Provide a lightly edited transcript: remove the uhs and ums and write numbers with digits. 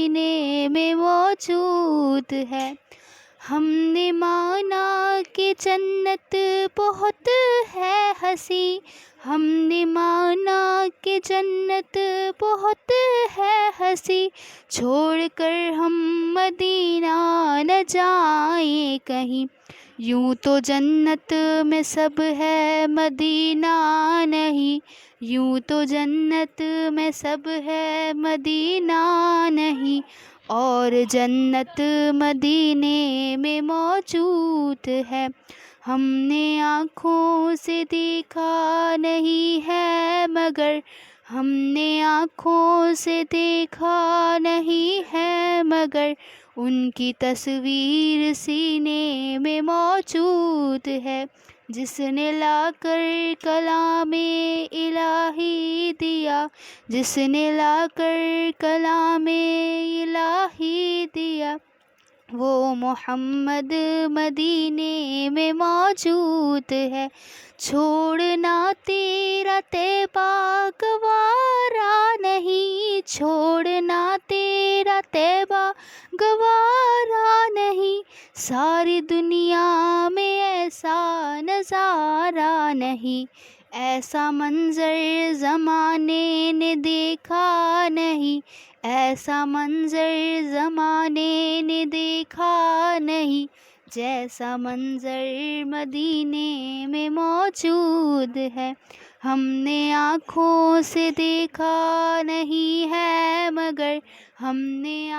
مدینے میں موجود ہے۔ ہم نے مانا کہ جنت بہت ہے ہنسی، ہم نے مانا کہ جنت بہت ہے ہنسی، چھوڑ کر ہم مدینہ نہ جائیں کہیں، یوں تو جنت میں سب ہے مدینہ نہیں، یوں تو جنت میں سب ہے مدینہ نہیں، اور جنت مدینے میں موجود ہے۔ ہم نے آنکھوں سے دیکھا نہیں ہے مگر، ہم نے آنکھوں سے دیکھا نہیں ہے مگر، ان کی تصویر سینے میں موجود ہے۔ جس نے لا کر کلام الہی دیا، جس نے لا کر کلام الہی دیا، وہ محمد مدینے میں موجود ہے۔ چھوڑنا تیرا طیبہ گوارا نہیں، چھوڑنا تیرا طیبہ گوارا نہیں، ساری دنیا میں ایسا نظارہ نہیں، ایسا منظر زمانے نے دیکھا نہیں، ایسا منظر زمانے نے دیکھا نہیں، جیسا منظر مدینے میں موجود ہے۔ ہم نے آنکھوں سے دیکھا نہیں ہے مگر، ہم نے